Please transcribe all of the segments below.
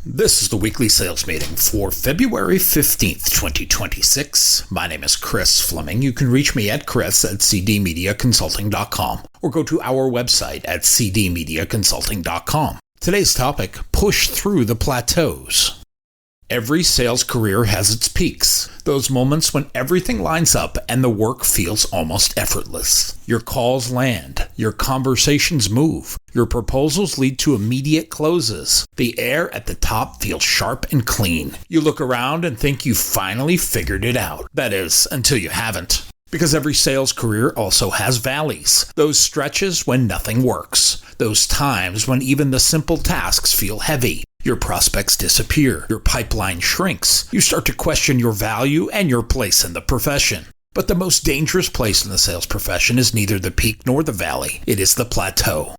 This is the weekly sales meeting for February 15th, 2026. My name is Chris Fleming. You can reach me at chris@cdmediaconsulting.com or go to our website at cdmediaconsulting.com. Today's topic, push through the plateaus. Every sales career has its peaks, those moments when everything lines up and the work feels almost effortless. Your calls land, your conversations move, your proposals lead to immediate closes. The air at the top feels sharp and clean. You look around and think you've finally figured it out. That is, until you haven't. Because every sales career also has valleys, those stretches when nothing works, those times when even the simple tasks feel heavy. Your prospects disappear, your pipeline shrinks, you start to question your value and your place in the profession. But the most dangerous place in the sales profession is neither the peak nor the valley, it is the plateau.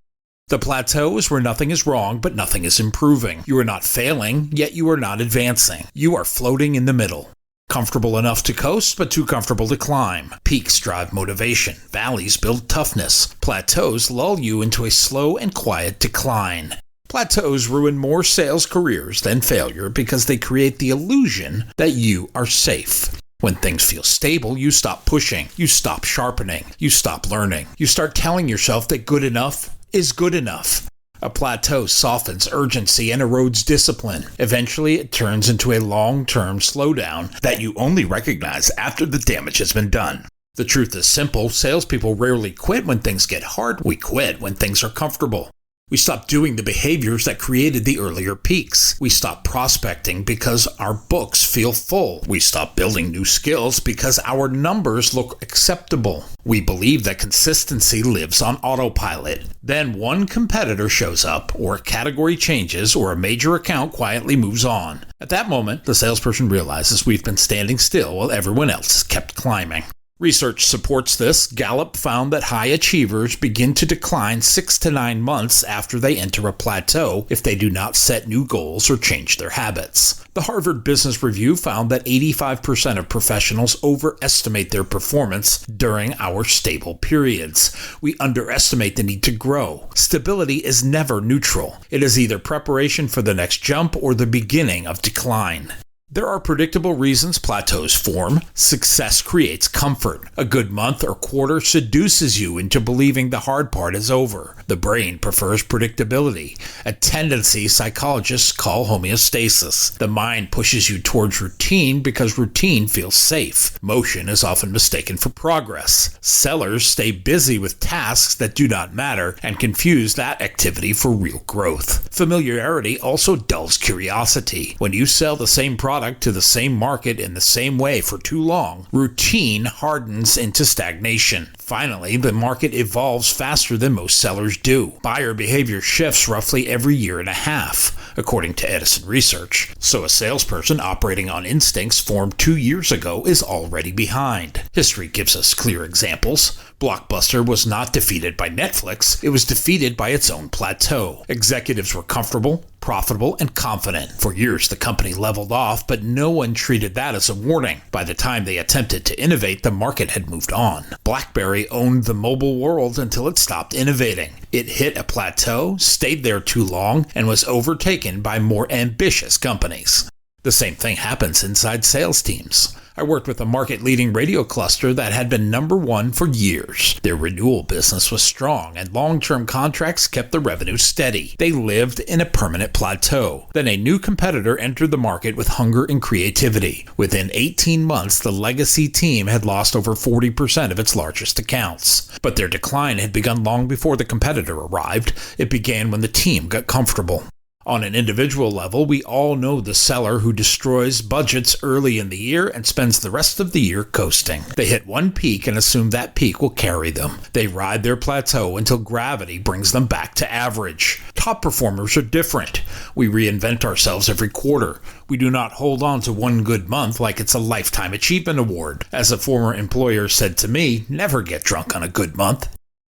The plateau is where nothing is wrong, but nothing is improving. You are not failing, yet you are not advancing. You are floating in the middle. Comfortable enough to coast, but too comfortable to climb. Peaks drive motivation. Valleys build toughness. Plateaus lull you into a slow and quiet decline. Plateaus ruin more sales careers than failure because they create the illusion that you are safe. When things feel stable, you stop pushing, you stop sharpening, you stop learning. You start telling yourself that good enough is good enough. A plateau softens urgency and erodes discipline. Eventually, it turns into a long-term slowdown that you only recognize after the damage has been done. The truth is simple. Salespeople rarely quit when things get hard. We quit when things are comfortable. We stop doing the behaviors that created the earlier peaks. We stop prospecting because our books feel full. We stop building new skills because our numbers look acceptable. We believe that consistency lives on autopilot. Then one competitor shows up, or a category changes, or a major account quietly moves on. At that moment, the salesperson realizes we've been standing still while everyone else has kept climbing. Research supports this. Gallup found that high achievers begin to decline 6 to 9 months after they enter a plateau if they do not set new goals or change their habits. The Harvard Business Review found that 85% of professionals overestimate their performance during our stable periods. We underestimate the need to grow. Stability is never neutral. It is either preparation for the next jump or the beginning of decline. There are predictable reasons plateaus form. Success creates comfort. A good month or quarter seduces you into believing the hard part is over. The brain prefers predictability, a tendency psychologists call homeostasis. The mind pushes you towards routine because routine feels safe. Motion is often mistaken for progress. Sellers stay busy with tasks that do not matter and confuse that activity for real growth. Familiarity also dulls curiosity. When you sell the same product to the same market in the same way for too long, routine hardens into stagnation. Finally, the market evolves faster than most sellers do. Buyer behavior shifts roughly every year and a half, according to Edison Research. So a salesperson operating on instincts formed 2 years ago is already behind. History gives us clear examples. Blockbuster was not defeated by Netflix, it was defeated by its own plateau. Executives were comfortable, profitable, and confident. For years, the company leveled off, but no one treated that as a warning. By the time they attempted to innovate, the market had moved on. BlackBerry owned the mobile world until it stopped innovating. It hit a plateau, stayed there too long, and was overtaken by more ambitious companies. The same thing happens inside sales teams. I worked with a market-leading radio cluster that had been #1 for years. Their renewal business was strong, and long-term contracts kept the revenue steady. They lived in a permanent plateau. Then a new competitor entered the market with hunger and creativity. Within 18 months, the legacy team had lost over 40% of its largest accounts. But their decline had begun long before the competitor arrived. It began when the team got comfortable. On an individual level, we all know the seller who destroys budgets early in the year and spends the rest of the year coasting. They hit one peak and assume that peak will carry them. They ride their plateau until gravity brings them back to average. Top performers are different. We reinvent ourselves every quarter. We do not hold on to one good month like it's a lifetime achievement award. As a former employer said to me, never get drunk on a good month.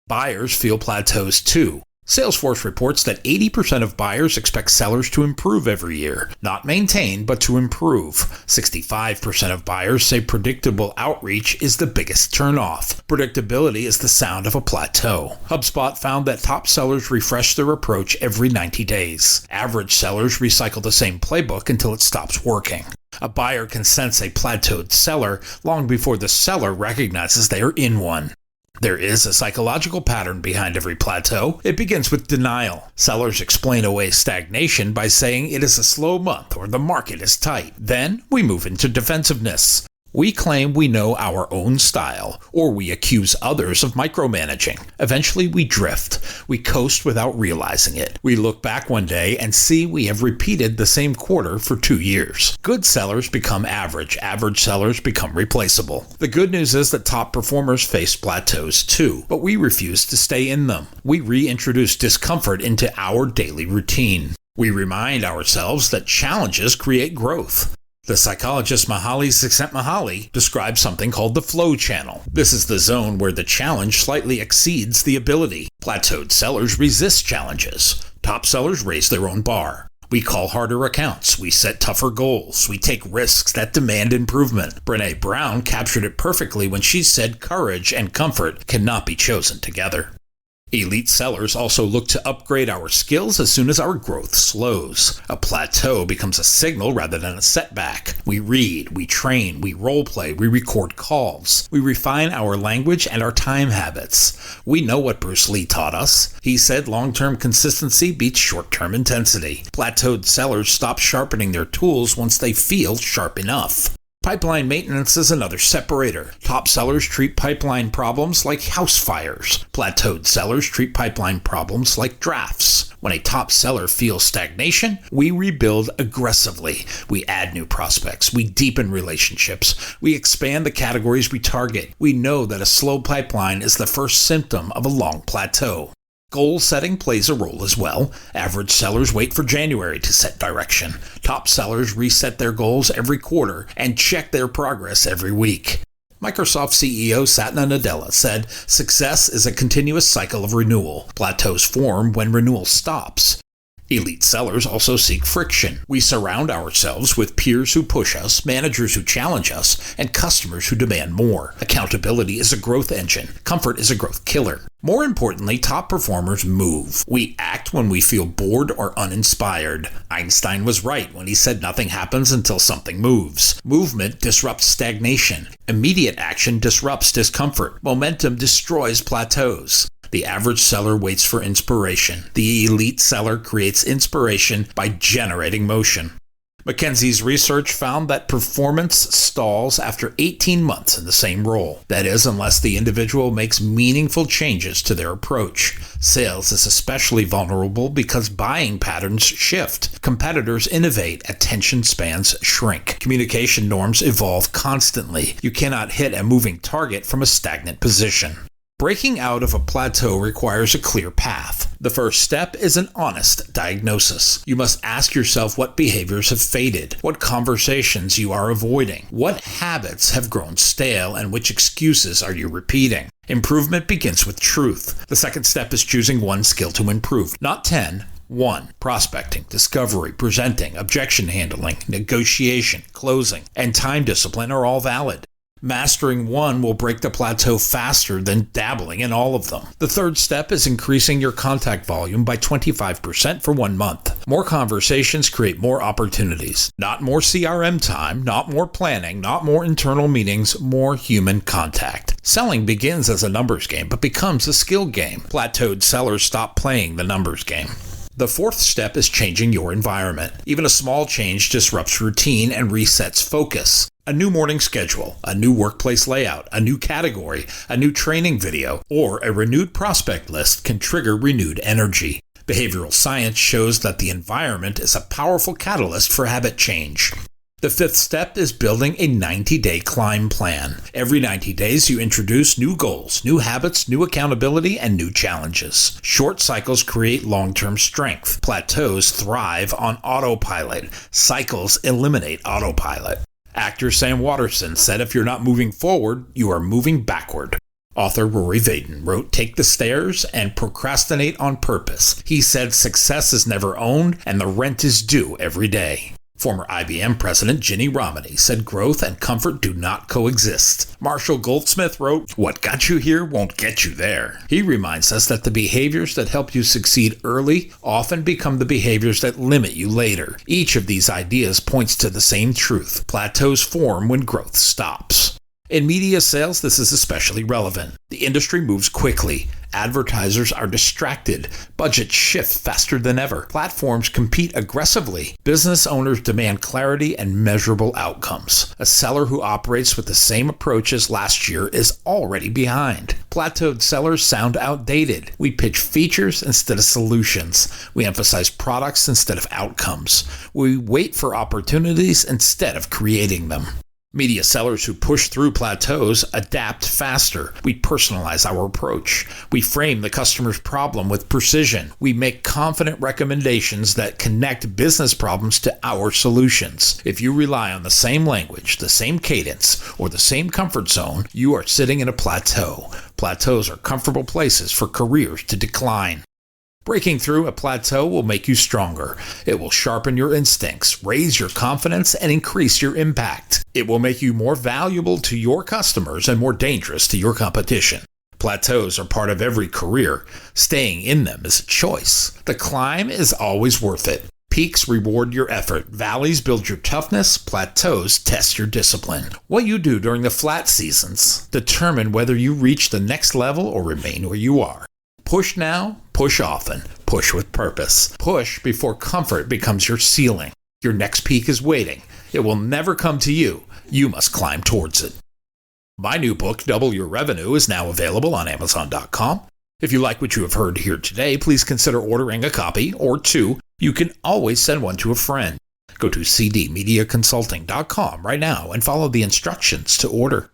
Buyers feel plateaus too. Salesforce reports that 80% of buyers expect sellers to improve every year. Not maintain, but to improve. 65% of buyers say predictable outreach is the biggest turnoff. Predictability is the sound of a plateau. HubSpot found that top sellers refresh their approach every 90 days. Average sellers recycle the same playbook until it stops working. A buyer can sense a plateaued seller long before the seller recognizes they are in one. There is a psychological pattern behind every plateau. It begins with denial. Sellers explain away stagnation by saying it is a slow month or the market is tight. Then we move into defensiveness. We claim we know our own style, or we accuse others of micromanaging. Eventually we drift. We coast without realizing it. We look back one day and see we have repeated the same quarter for 2 years. Good sellers become average. Average sellers become replaceable. The good news is that top performers face plateaus too, but we refuse to stay in them. We reintroduce discomfort into our daily routine. We remind ourselves that challenges create growth. The psychologist Mihaly Csikszentmihalyi describes something called the flow channel. This is the zone where the challenge slightly exceeds the ability. Plateaued sellers resist challenges. Top sellers raise their own bar. We call harder accounts. We set tougher goals. We take risks that demand improvement. Brené Brown captured it perfectly when she said courage and comfort cannot be chosen together. Elite sellers also look to upgrade our skills as soon as our growth slows. A plateau becomes a signal rather than a setback. We read, we train, we role-play, we record calls. We refine our language and our time habits. We know what Bruce Lee taught us. He said long-term consistency beats short-term intensity. Plateaued sellers stop sharpening their tools once they feel sharp enough. Pipeline maintenance is another separator. Top sellers treat pipeline problems like house fires. Plateaued sellers treat pipeline problems like drafts. When a top seller feels stagnation, we rebuild aggressively. We add new prospects. We deepen relationships. We expand the categories we target. We know that a slow pipeline is the first symptom of a long plateau. Goal setting plays a role as well. Average sellers wait for January to set direction. Top sellers reset their goals every quarter and check their progress every week. Microsoft CEO Satya Nadella said, "Success is a continuous cycle of renewal. Plateaus form when renewal stops." Elite sellers also seek friction. We surround ourselves with peers who push us, managers who challenge us, and customers who demand more. Accountability is a growth engine. Comfort is a growth killer. More importantly, top performers move. We act when we feel bored or uninspired. Einstein was right when he said nothing happens until something moves. Movement disrupts stagnation. Immediate action disrupts discomfort. Momentum destroys plateaus. The average seller waits for inspiration. The elite seller creates inspiration by generating motion. McKinsey's research found that performance stalls after 18 months in the same role. That is, unless the individual makes meaningful changes to their approach. Sales is especially vulnerable because buying patterns shift. Competitors innovate. Attention spans shrink. Communication norms evolve constantly. You cannot hit a moving target from a stagnant position. Breaking out of a plateau requires a clear path. The first step is an honest diagnosis. You must ask yourself what behaviors have faded, what conversations you are avoiding, what habits have grown stale, and which excuses are you repeating. Improvement begins with truth. The second step is choosing one skill to improve, not 10. 1. Prospecting, discovery, presenting, objection handling, negotiation, closing, and time discipline are all valid. Mastering one will break the plateau faster than dabbling in all of them. The third step is increasing your contact volume by 25% for 1 month. More conversations create more opportunities. Not more CRM time, not more planning, not more internal meetings, more human contact. Selling begins as a numbers game, but becomes a skill game. Plateaued sellers stop playing the numbers game. The fourth step is changing your environment. Even a small change disrupts routine and resets focus. A new morning schedule, a new workplace layout, a new category, a new training video, or a renewed prospect list can trigger renewed energy. Behavioral science shows that the environment is a powerful catalyst for habit change. The fifth step is building a 90-day climb plan. Every 90 days, you introduce new goals, new habits, new accountability, and new challenges. Short cycles create long-term strength. Plateaus thrive on autopilot. Cycles eliminate autopilot. Actor Sam Waterston said if you're not moving forward, you are moving backward. Author Rory Vaden wrote, "Take the stairs and procrastinate on purpose." He said success is never owned and the rent is due every day. Former IBM president Ginny Rometty said growth and comfort do not coexist. Marshall Goldsmith wrote, "What got you here won't get you there." He reminds us that the behaviors that help you succeed early often become the behaviors that limit you later. Each of these ideas points to the same truth. Plateaus form when growth stops. In media sales, this is especially relevant. The industry moves quickly. Advertisers are distracted. Budgets shift faster than ever. Platforms compete aggressively. Business owners demand clarity and measurable outcomes. A seller who operates with the same approach as last year is already behind. Plateaued sellers sound outdated. We pitch features instead of solutions. We emphasize products instead of outcomes. We wait for opportunities instead of creating them. Media sellers who push through plateaus adapt faster. We personalize our approach. We frame the customer's problem with precision. We make confident recommendations that connect business problems to our solutions. If you rely on the same language, the same cadence, or the same comfort zone, you are sitting in a plateau. Plateaus are comfortable places for careers to decline. Breaking through a plateau will make you stronger. It will sharpen your instincts, raise your confidence, and increase your impact. It will make you more valuable to your customers and more dangerous to your competition. Plateaus are part of every career. Staying in them is a choice. The climb is always worth it. Peaks reward your effort. Valleys build your toughness. Plateaus test your discipline. What you do during the flat seasons determine whether you reach the next level or remain where you are. Push now, push often, push with purpose. Push before comfort becomes your ceiling. Your next peak is waiting. It will never come to you. You must climb towards it. My new book, Double Your Revenue, is now available on Amazon.com. If you like what you have heard here today, please consider ordering a copy or two. You can always send one to a friend. Go to cdmediaconsulting.com right now and follow the instructions to order.